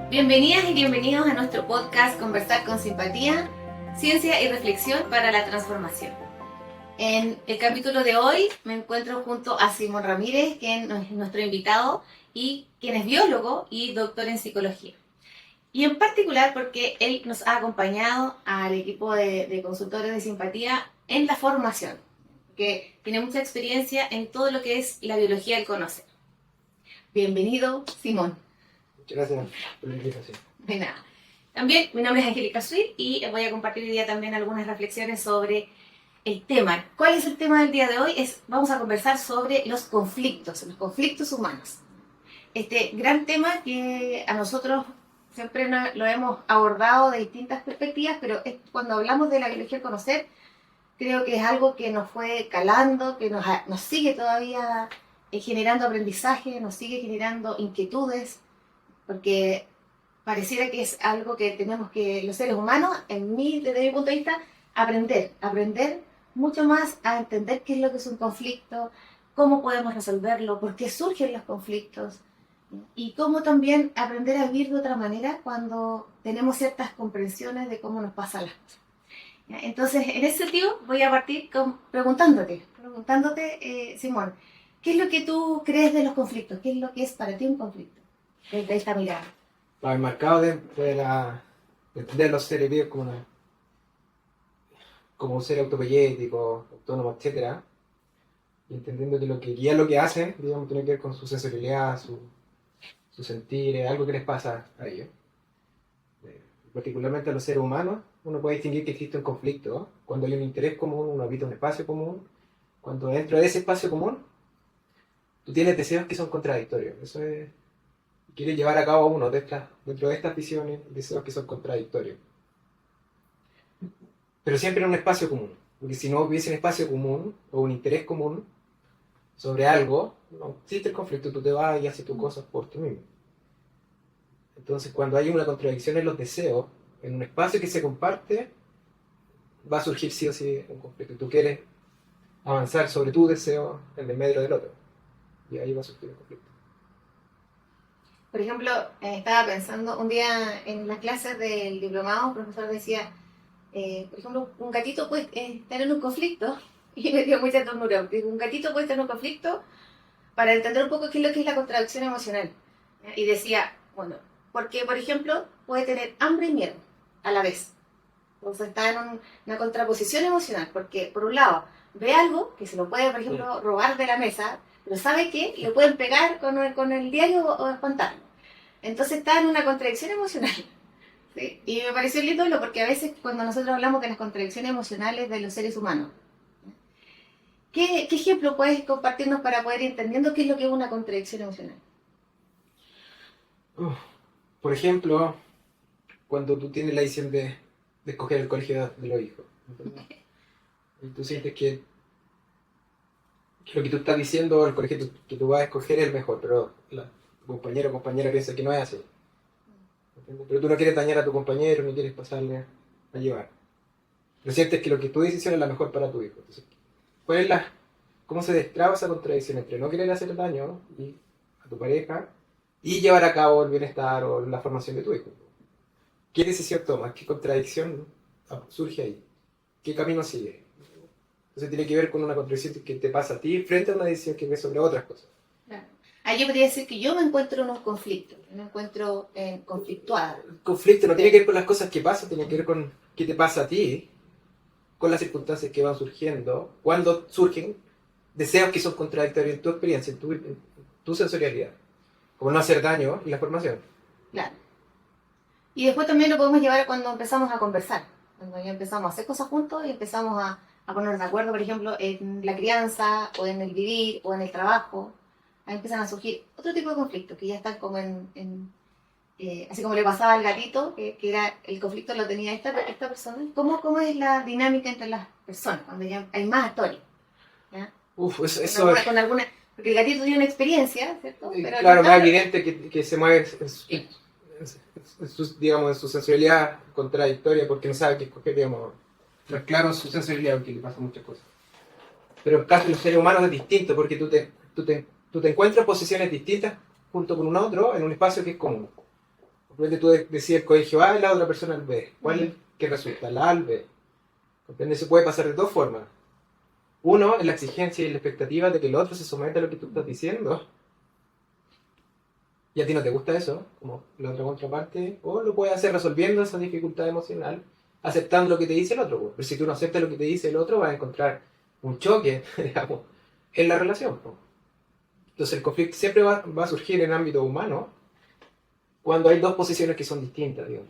Bienvenidas y bienvenidos a nuestro podcast Conversar con Simpatía, Ciencia y Reflexión para la Transformación. En el capítulo de hoy me encuentro junto a Simón Ramírez, quien es nuestro invitado y quien es biólogo y doctor en psicología. Y en particular porque él nos ha acompañado al equipo de consultores de simpatía en la formación, que tiene mucha experiencia en todo lo que es la biología del conocer. Bienvenido, Simón. Muchas gracias por la invitación. De nada. También, mi nombre es Angélica Sweet y voy a compartir hoy día también algunas reflexiones sobre el tema. ¿Cuál es el tema del día de hoy? Vamos a conversar sobre los conflictos humanos. Este gran tema que a nosotros siempre lo hemos abordado de distintas perspectivas, pero cuando hablamos de la biología del conocer, creo que es algo que nos fue calando, que nos sigue todavía generando aprendizaje, nos sigue generando inquietudes, porque pareciera que es algo que tenemos que, los seres humanos, desde mi punto de vista, aprender mucho más a entender qué es lo que es un conflicto, cómo podemos resolverlo, por qué surgen los conflictos, y cómo también aprender a vivir de otra manera cuando tenemos ciertas comprensiones de cómo nos pasan las cosas. Entonces, en ese sentido, voy a partir preguntándote, Simón, ¿qué es lo que tú crees de los conflictos? ¿Qué es lo que es para ti un conflicto? Desde esta mirada. Enmarcado dentro de los seres vivos como un ser autopoyético, autónomo, etc. Y entendiendo que lo que guía lo que hacen, digamos, tiene que ver con su sensibilidad, su sentir, algo que les pasa a ellos. Particularmente a los seres humanos, uno puede distinguir que existe un conflicto cuando hay un interés común, uno habita un espacio común, cuando dentro de ese espacio común tú tienes deseos que son contradictorios. Eso es, quieres llevar a cabo uno dentro de estas visiones, deseos que son contradictorios. Pero siempre en un espacio común, porque si no hubiese un espacio común o un interés común sobre algo, no existe el conflicto, tú te vas y haces tus cosas por ti mismo. Entonces, cuando hay una contradicción en los deseos, en un espacio que se comparte, va a surgir sí o sí un conflicto. Tú quieres avanzar sobre tu deseo en el medio del otro, y ahí va a surgir un conflicto. Por ejemplo, estaba pensando un día en las clases del diplomado, un profesor decía, por ejemplo, un gatito puede estar en un conflicto, y me dio mucha ternura, porque un gatito puede estar en un conflicto para entender un poco qué es lo que es la contradicción emocional. Y decía, bueno, porque, por ejemplo, puede tener hambre y miedo a la vez. Entonces está en una contraposición emocional, porque por un lado ve algo que se lo puede, por ejemplo, robar de la mesa, pero sabe que le pueden pegar con el diario o espantarlo. Entonces está en una contradicción emocional. ¿Sí? Y me pareció lindo porque a veces cuando nosotros hablamos de las contradicciones emocionales de los seres humanos, ¿qué ejemplo puedes compartirnos para poder ir entendiendo qué es lo que es una contradicción emocional? Por ejemplo, cuando tú tienes la decisión de escoger el colegio de los hijos, ¿entendés? Y tú sientes que lo que tú estás diciendo, el colegio que tú vas a escoger es el mejor, pero tu compañero o compañera piensa que no es así. ¿Entiendes? Pero tú no quieres dañar a tu compañero, ni quieres pasarle a llevar. Pero sientes que lo que tu decisión es la mejor para tu hijo. Entonces, ¿cómo se destraba esa contradicción entre no querer hacer daño a tu pareja y llevar a cabo el bienestar o la formación de tu hijo? ¿Qué decisión tomas? ¿Qué contradicción surge ahí? ¿Qué camino sigue? Entonces tiene que ver con una contradicción que te pasa a ti frente a una decisión que ves sobre otras cosas. Claro. Ahí yo podría decir que yo me encuentro en un conflicto, me encuentro conflictuada. El conflicto no tiene que ver con las cosas que pasan, tiene que ver con qué te pasa a ti, con las circunstancias que van surgiendo, cuando surgen deseos que son contradictorios en tu experiencia, en tu sensorialidad, como no hacer daño y la formación. Claro. Y después también lo podemos llevar cuando empezamos a conversar, cuando ya empezamos a hacer cosas juntos y empezamos a ponernos de acuerdo, por ejemplo, en la crianza, o en el vivir, o en el trabajo. Ahí empiezan a surgir otro tipo de conflictos que ya están como así como le pasaba al gatito, que era el conflicto lo tenía esta persona. ¿Cómo es la dinámica entre las personas cuando ya hay más actores? ¿Ya? Eso con alguna, porque el gatito tiene una experiencia, ¿cierto? Pero claro, más evidente que se mueve en su sensibilidad contradictoria porque no sabe qué escoger, digamos. No es claro su sensibilidad porque le pasan muchas cosas. Pero en el caso de los seres humanos es distinto porque tú te encuentras en posiciones distintas junto con un otro en un espacio que es común. Tú decís el colegio A y la otra persona el B. ¿Cuál es que resulta? La A al B. ¿Comprende? Se puede pasar de dos formas. Uno es la exigencia y la expectativa de que el otro se someta a lo que tú estás diciendo. Y a ti no te gusta eso, como la otra contraparte. O lo puedes hacer resolviendo esa dificultad emocional, aceptando lo que te dice el otro. Pero si tú no aceptas lo que te dice el otro, vas a encontrar un choque, digamos, en la relación. Entonces el conflicto siempre va a surgir en ámbito humano cuando hay dos posiciones que son distintas, digamos.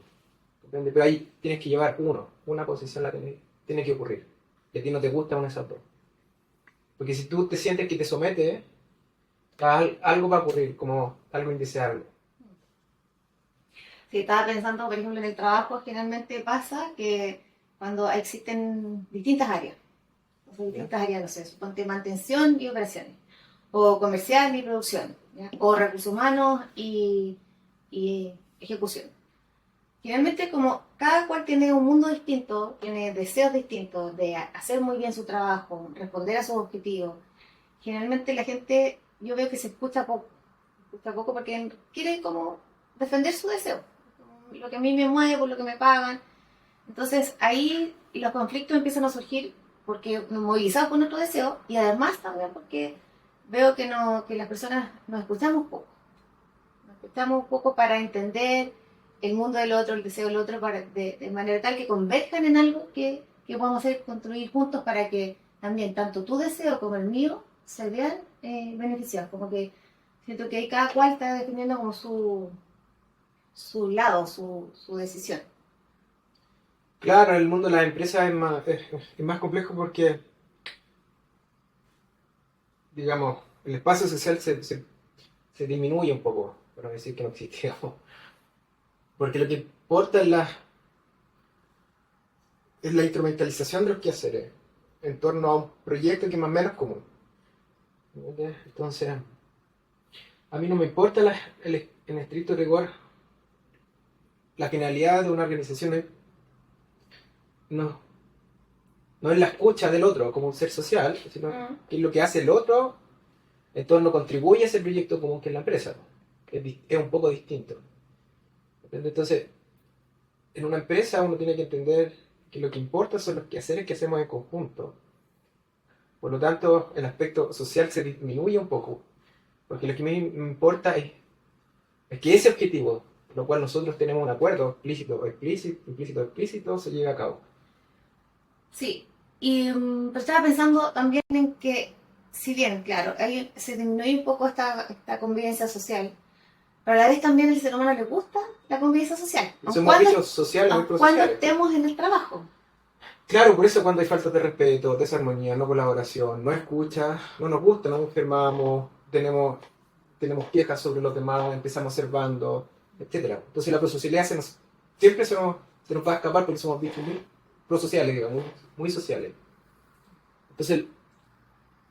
¿Comprende? Pero ahí tienes que llevar una posición la tiene que ocurrir. Y a ti no te gusta una de esas dos. Porque si tú te sientes que te sometes, algo va a ocurrir, como algo indeseable. Sí, estaba pensando, por ejemplo, en el trabajo generalmente pasa que cuando existen distintas áreas, o sea, distintas áreas, no sé, suponte mantención y operaciones, o comercial y producción, ¿ya? O recursos humanos y ejecución. Generalmente como cada cual tiene un mundo distinto, tiene deseos distintos de hacer muy bien su trabajo, responder a sus objetivos, generalmente la gente, yo veo que se escucha poco porque quiere como defender su deseo, lo que a mí me mueve, por lo que me pagan. Entonces ahí los conflictos empiezan a surgir porque movilizados por nuestro deseo y además también porque veo que, no, que las personas nos escuchamos poco para entender el mundo del otro, el deseo del otro, de manera tal que converjan en algo que podamos hacer, construir juntos para que también tanto tu deseo como el mío se vean beneficiados. Como que siento que ahí cada cual está definiendo como su lado, su decisión. Claro, el mundo de las empresas es más complejo porque, digamos, el espacio social se disminuye un poco, para no decir que no existe, digamos. Porque lo que importa es la instrumentalización de los quehaceres en torno a un proyecto que es más o menos común. ¿Entiendes? Entonces, a mí no me importa en estricto rigor la finalidad de una organización, no, no es la escucha del otro como un ser social, sino qué es lo que hace el otro en torno contribuye a ese proyecto común que es la empresa. Es un poco distinto. Entonces, en una empresa uno tiene que entender que lo que importa son los quehaceres que hacemos en conjunto. Por lo tanto, el aspecto social se disminuye un poco, porque lo que me importa es que ese objetivo, por lo cual nosotros tenemos un acuerdo implícito o explícito, se llegue a cabo. Sí, y pero estaba pensando también en que, si bien, claro, se disminuye un poco esta convivencia social, pero a la vez también al ser humano le gusta la convivencia social, Somos bichos sociales, muy aun cuando prosociales. estemos en el trabajo. Claro, por eso cuando hay falta de respeto, desarmonía, no colaboración, no escucha, no nos gusta, nos enfermamos, tenemos quejas sobre los demás, empezamos a ser bandos, etc. Entonces la prosocialidad siempre se nos va a escapar porque somos bichos muy prosociales, digamos, muy sociales. Entonces,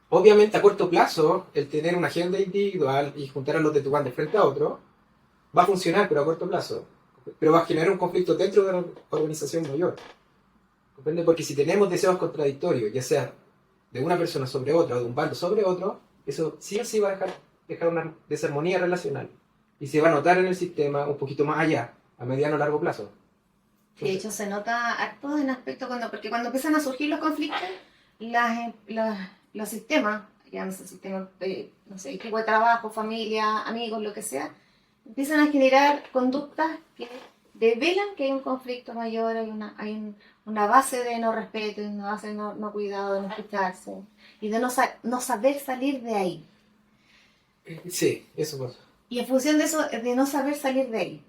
obviamente a corto plazo, el tener una agenda individual y juntar a los de tu banda frente a otro, va a funcionar, pero a corto plazo. Pero va a generar un conflicto dentro de la organización mayor. ¿Comprende? Porque si tenemos deseos contradictorios, ya sea de una persona sobre otra o de un bando sobre otro, eso sí o sí va a dejar una desarmonía relacional. Y se va a notar en el sistema un poquito más allá, a mediano o largo plazo. De hecho, se nota harto en aspecto porque cuando empiezan a surgir los conflictos, los sistemas, ya no sé, sistemas de, no sé, equipo de trabajo, familia, amigos, lo que sea, empiezan a generar conductas que develan que hay un conflicto mayor, una base de no respeto, una base de no cuidado, de no escucharse, y de no saber salir de ahí. Sí, eso pasa. Y en función de eso, de no saber salir de ahí,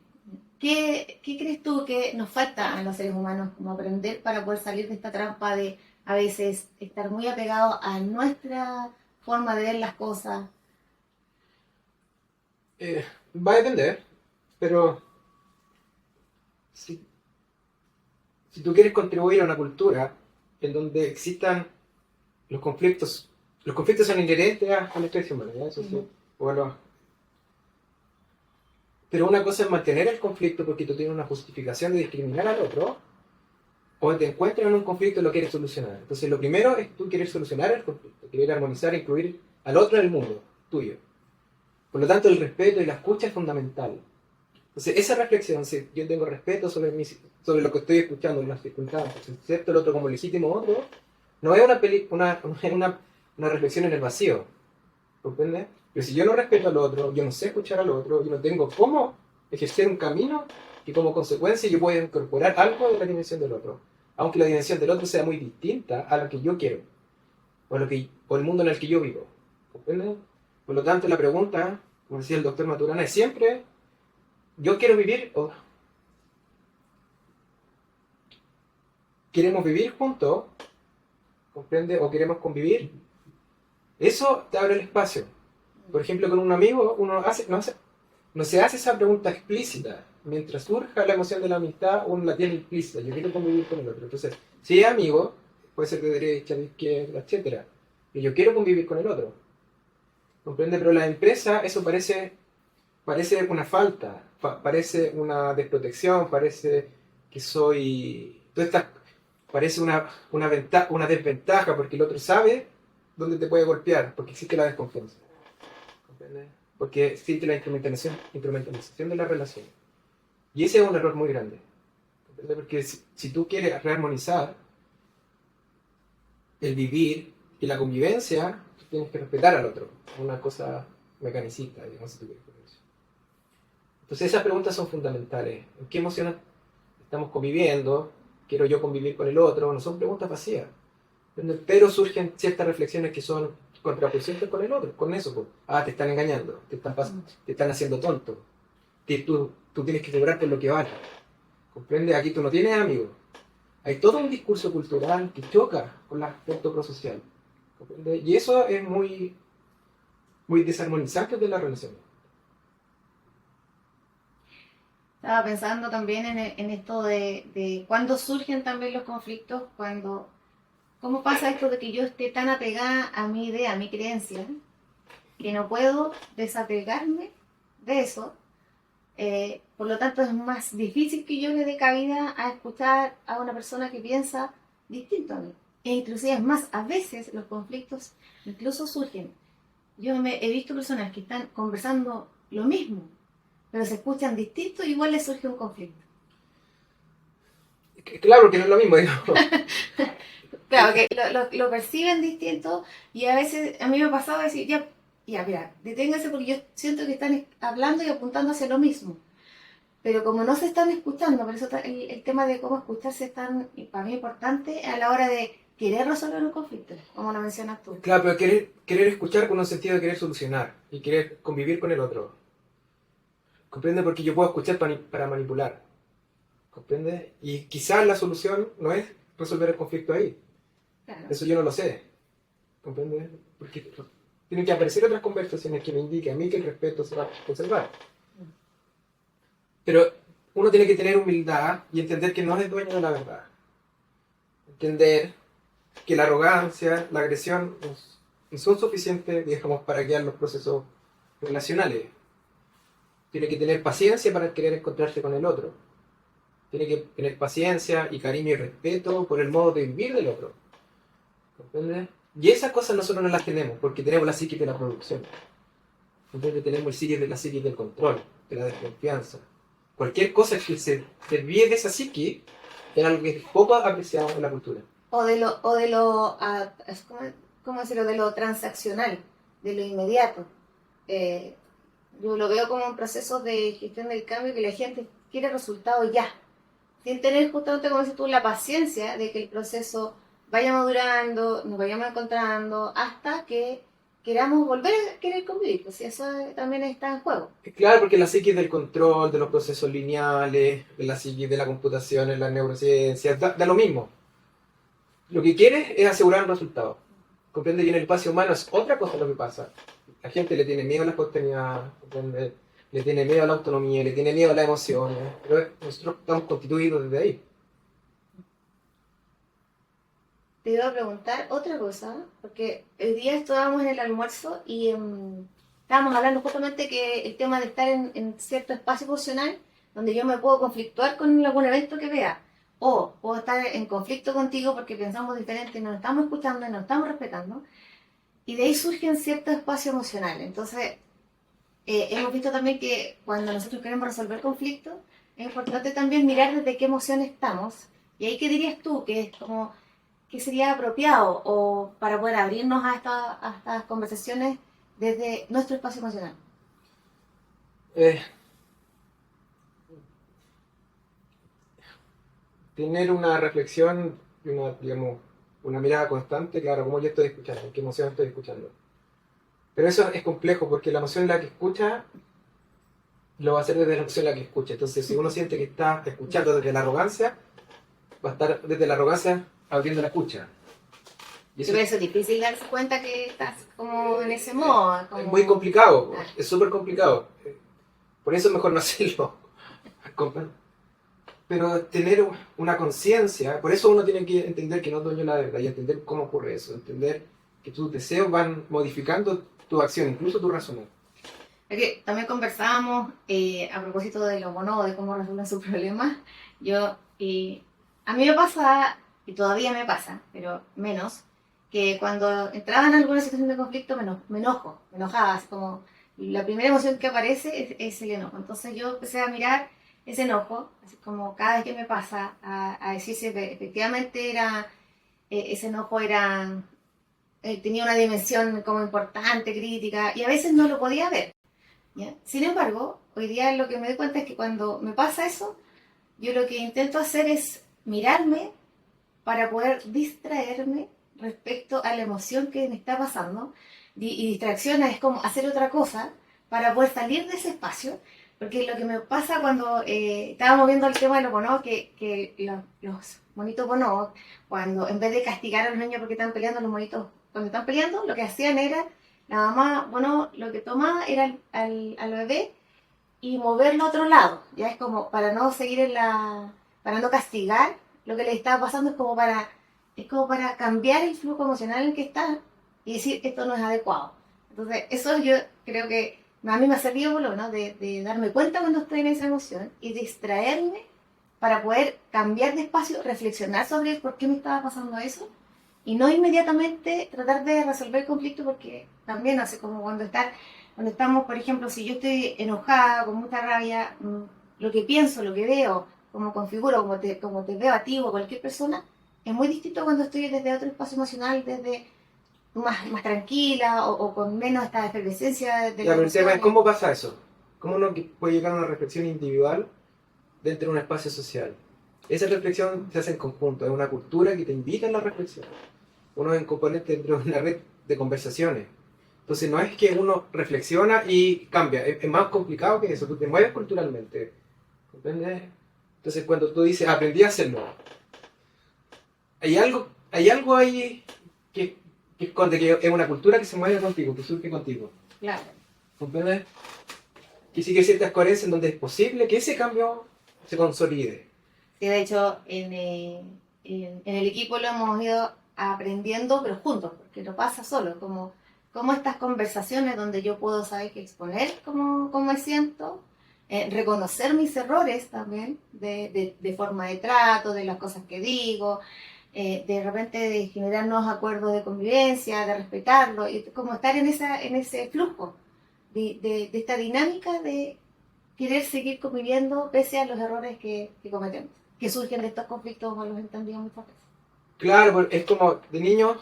¿qué crees tú que nos falta a los seres humanos como aprender para poder salir de esta trampa de a veces estar muy apegados a nuestra forma de ver las cosas? Va a depender, pero si tú quieres contribuir a una cultura en donde existan los conflictos son inherentes a la especie humana, ¿ya? Eso sí. Bueno, pero una cosa es mantener el conflicto porque tú tienes una justificación de discriminar al otro, o te encuentras en un conflicto y lo quieres solucionar. Entonces lo primero es tú quieres solucionar el conflicto, querer armonizar e incluir al otro en el mundo tuyo. Por lo tanto, el respeto y la escucha es fundamental. Entonces, esa reflexión, si yo tengo respeto sobre lo que estoy escuchando, las circunstancias, si acepto el otro como legítimo otro, no es una reflexión en el vacío, ¿comprende? Pero si yo no respeto al otro, yo no sé escuchar al otro, yo no tengo cómo ejercer un camino y como consecuencia yo puedo incorporar algo de la dimensión del otro, aunque la dimensión del otro sea muy distinta a la que yo quiero, o el mundo en el que yo vivo, ¿comprende? Por lo tanto, la pregunta, como decía el doctor Maturana, es siempre, ¿yo quiero vivir o queremos vivir juntos? ¿Comprende? ¿O queremos convivir? Eso te abre el espacio. Por ejemplo, con un amigo no se hace esa pregunta explícita. Mientras surja la emoción de la amistad, uno la tiene implícita. Yo quiero convivir con el otro. Entonces, si es amigo, puede ser de derecha, de izquierda, etc. Y yo quiero convivir con el otro. ¿Comprende? Pero la empresa, eso parece una falta, parece una desprotección, parece que soy... parece una desventaja, porque el otro sabe dónde te puede golpear, porque existe la desconfianza. ¿Comprende? Porque existe la instrumentalización de la relación. Y ese es un error muy grande. ¿Comprende? Porque si tú quieres rearmonizar el vivir y la convivencia, tú tienes que respetar al otro. Una cosa mecanicista, digamos, si tú quieres. Entonces esas preguntas son fundamentales. ¿En qué emociones estamos conviviendo? ¿Quiero yo convivir con el otro? No son preguntas vacías. Pero surgen ciertas reflexiones que son contraproducentes con el otro, con eso. Pues. Te están engañando, te están haciendo tonto. Tú tienes que cobrar por lo que vale. ¿Comprende? Aquí tú no tienes amigos. Hay todo un discurso cultural que choca con el aspecto prosocial. ¿Comprende? Y eso es muy, muy desarmonizante de la relación. Estaba pensando también en esto de cuándo surgen también los conflictos, cómo pasa esto de que yo esté tan apegada a mi idea, a mi creencia, que no puedo desapegarme de eso. Por lo tanto, es más difícil que yo le dé cabida a escuchar a una persona que piensa distinto a mí. E inclusive, es más, a veces los conflictos incluso surgen. He visto personas que están conversando lo mismo, pero se escuchan distintos y igual les surge un conflicto. Claro que no es lo mismo, digo. Claro, que lo perciben distinto y a veces a mí me ha pasado decir, ya, mira, deténganse porque yo siento que están hablando y apuntando hacia lo mismo. Pero como no se están escuchando, por eso el tema de cómo escucharse es tan, para mí, importante a la hora de querer resolver un conflicto, como lo mencionas tú. Claro, pero querer escuchar con un sentido de querer solucionar y querer convivir con el otro. ¿Comprende? Porque yo puedo escuchar para manipular. ¿Comprende? Y quizás la solución no es resolver el conflicto ahí. Claro. Eso yo no lo sé. ¿Comprende? Porque tienen que aparecer otras conversaciones que me indiquen a mí que el respeto se va a conservar. Pero uno tiene que tener humildad y entender que no es dueño de la verdad. Entender que la arrogancia, la agresión no son suficientes, digamos, para guiar los procesos relacionales. Tiene que tener paciencia para querer encontrarse con el otro. Tiene que tener paciencia y cariño y respeto por el modo de vivir del otro. ¿Comprende? Y esas cosas nosotros no las tenemos, porque tenemos la psiquis de la producción. Entonces tenemos la psiquis del control, de la desconfianza. Cualquier cosa que se desvíe de esa psiquis es algo que es poco apreciado en la cultura. ¿Cómo decirlo? De lo transaccional, de lo inmediato. Yo lo veo como un proceso de gestión del cambio que la gente quiere resultados ya, sin tener justamente, como dices tú, la paciencia de que el proceso vaya madurando, nos vayamos encontrando, hasta que queramos volver a querer convivir, pues eso también está en juego. Claro, porque la psiquis del control, de los procesos lineales, de la psiquis de la computación, en las neurociencias, da lo mismo. Lo que quieres es asegurar un resultado. Comprende que en el espacio humano es otra cosa lo que pasa. La gente le tiene miedo a la espontaneidad, ¿comprende? Le tiene miedo a la autonomía, le tiene miedo a las emociones, pero nosotros estamos constituidos desde ahí. Te iba a preguntar otra cosa, porque el día estábamos en el almuerzo y estábamos hablando justamente que el tema de estar en cierto espacio emocional donde yo me puedo conflictuar con algún evento que vea, o puedo estar en conflicto contigo porque pensamos diferente, no nos estamos escuchando y no nos estamos respetando, y de ahí surgen ciertos espacios emocionales. Entonces, hemos visto también que cuando nosotros queremos resolver conflictos, es importante también mirar desde qué emoción estamos. Y ahí, ¿qué dirías tú? Que es como, ¿qué sería apropiado o para poder abrirnos a estas conversaciones desde nuestro espacio emocional? Eh, Tener una reflexión, y una, digamos, una mirada constante, claro, cómo yo estoy escuchando, qué emoción estoy escuchando. Pero eso es complejo porque la emoción en la que escucha lo va a hacer desde la emoción en la que escucha. Entonces, si uno siente que está escuchando desde la arrogancia, va a estar desde la arrogancia abriendo la escucha. Y eso Pero eso es difícil darse cuenta que estás como en ese modo. Como... es muy complicado, Ah. es súper complicado. Por eso es mejor no hacerlo. Pero tener una conciencia, por eso uno tiene que entender que no es dueño de la verdad y entender cómo ocurre eso, entender que tus deseos van modificando tu acción, incluso tu razonamiento. Porque también conversábamos a propósito de los bonobos, de cómo resuelven sus problemas. Yo, a mí me pasa, y todavía me pasa, pero menos, que cuando entraba en alguna situación de conflicto me enojo, me enojaba, así como la primera emoción que aparece es el enojo. Entonces yo empecé a mirar ese enojo, así como cada vez que me pasa, a decir si efectivamente era, ese enojo era, tenía una dimensión como importante, crítica, y a veces no lo podía ver. ¿Ya? Sin embargo, hoy día lo que me doy cuenta es que cuando me pasa eso, yo lo que intento hacer es mirarme para poder distraerme respecto a la emoción que me está pasando. Y distracción es como hacer otra cosa para poder salir de ese espacio. Porque lo que me pasa cuando estábamos viendo el tema de los bonobos, que los monitos bonobos, cuando en vez de castigar a los niños porque están peleando, los monitos, cuando están peleando, lo que hacían era, la mamá, bueno, lo que tomaba era al bebé y moverlo a otro lado. Ya es como para no seguir en la, para no castigar, lo que le estaba pasando es como para cambiar el flujo emocional en el que está y decir esto no es adecuado. Entonces, eso yo creo que a mí me ha servido por lo menos de darme cuenta cuando estoy en esa emoción y distraerme para poder cambiar de espacio, reflexionar sobre por qué me estaba pasando eso y no inmediatamente tratar de resolver el conflicto porque también hace como cuando estamos, por ejemplo, si yo estoy enojada, con mucha rabia, lo que pienso, lo que veo, como configuro, como te veo a ti o a cualquier persona, es muy distinto cuando estoy desde otro espacio emocional, desde más tranquila o con menos esta efervescencia de Ya, la pero el tema es emoción. cómo pasa eso. ¿Cómo uno puede llegar a una reflexión individual dentro de un espacio social? Esa reflexión se hace en conjunto, es una cultura que te invita a la reflexión. Uno es un componente dentro de una red de conversaciones. Entonces no es que uno reflexiona y cambia, es más complicado que eso, tú te mueves culturalmente. ¿Comprendes? Entonces cuando tú dices, aprendí a hacerlo, hay algo ahí que esconde, que es una cultura que se mueve contigo, que surge contigo. Claro. ¿Comprendes? Que sí que hay ciertas coherencias en donde es posible que ese cambio se consolide. Sí, de hecho, en el equipo lo hemos ido aprendiendo, pero juntos, porque no pasa solo, como estas conversaciones donde yo puedo saber que exponer cómo me siento, reconocer mis errores también, de forma de trato, de las cosas que digo, de repente de generar nuevos acuerdos de convivencia, de respetarlo, y como estar en ese flujo de esta dinámica de querer seguir conviviendo pese a los errores que cometemos, que surgen de estos conflictos malos entendidos muchas veces. Claro, es como de niño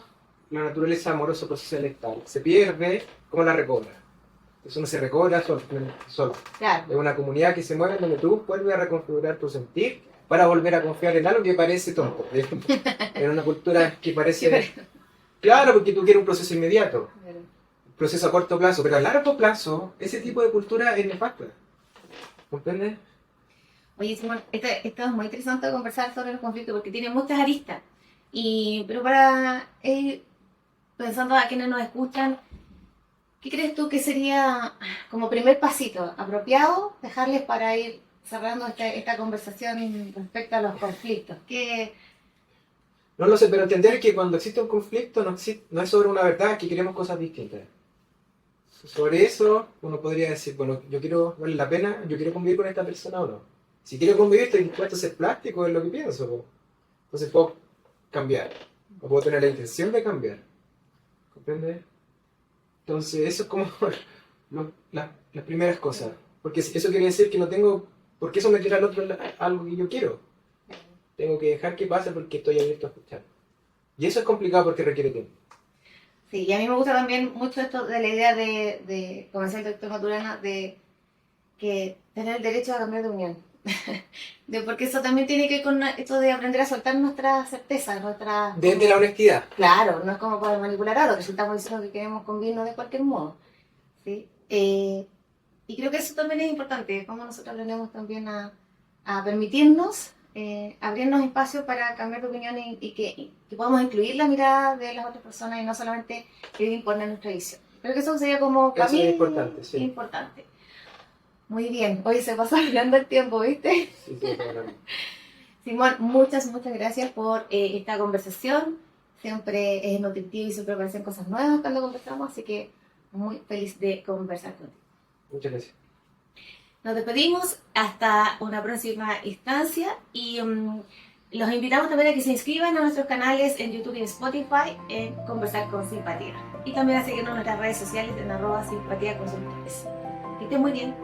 la naturaleza amorosa procesal es tal, se pierde como la recobra. Entonces uno se recobra solo. Claro. Es una comunidad que se mueve en donde tú vuelves a reconfigurar tu sentir para volver a confiar en algo que parece tonto. En una cultura que parece... Claro, porque tú quieres un proceso inmediato, un proceso a corto plazo, pero a largo plazo ese tipo de cultura es nefasta. ¿Comprendes? Oye, Simón, esto es muy interesante conversar sobre los conflictos porque tiene muchas aristas. Pero para ir pensando a quienes nos escuchan, ¿qué crees tú que sería como primer pasito apropiado dejarles para ir cerrando esta conversación respecto a los conflictos? No lo sé, pero entender que cuando existe un conflicto no es sobre una verdad, que queremos cosas distintas. Sobre eso uno podría decir, bueno, yo quiero, vale la pena, yo quiero convivir con esta persona o no. Si quiero convivir estoy dispuesto a ser plástico en lo que pienso. Po. Entonces puedo cambiar, o puedo tener la intención de cambiar. ¿Comprendes? Entonces eso es como las primeras cosas. Porque eso quiere decir que no tengo por qué someter al otro a algo que yo quiero. Tengo que dejar que pase porque estoy abierto a escuchar. Y eso es complicado porque requiere tiempo. Sí, y a mí me gusta también mucho esto de la idea de como decía el doctor Maturana, de que tener el derecho a cambiar de opinión. Porque eso también tiene que ver con esto de aprender a soltar nuestras certezas, nuestras... Desde la honestidad. Claro, no es como para manipular a otros, estamos diciendo que queremos convivir de cualquier modo. ¿Sí? Y creo que eso también es importante, cómo nosotros aprendemos también a permitirnos, abrirnos espacio para cambiar de opinión y que podamos incluir la mirada de las otras personas y no solamente querer imponer nuestra visión. Creo que eso sería como para Eso mí es importante, sí. importante. Muy bien, hoy se pasa hablando el tiempo, ¿viste? Sí, sí, claro. Simón, muchas gracias por esta conversación. Siempre es nutritivo y siempre aparecen cosas nuevas cuando conversamos, así que muy feliz de conversar contigo. Muchas gracias. Nos despedimos hasta una próxima instancia y los invitamos también a que se inscriban a nuestros canales en YouTube y en Spotify en Conversar con Simpatía. Y también a seguirnos en nuestras redes sociales en @simpatiaconsultores. Que estén muy bien.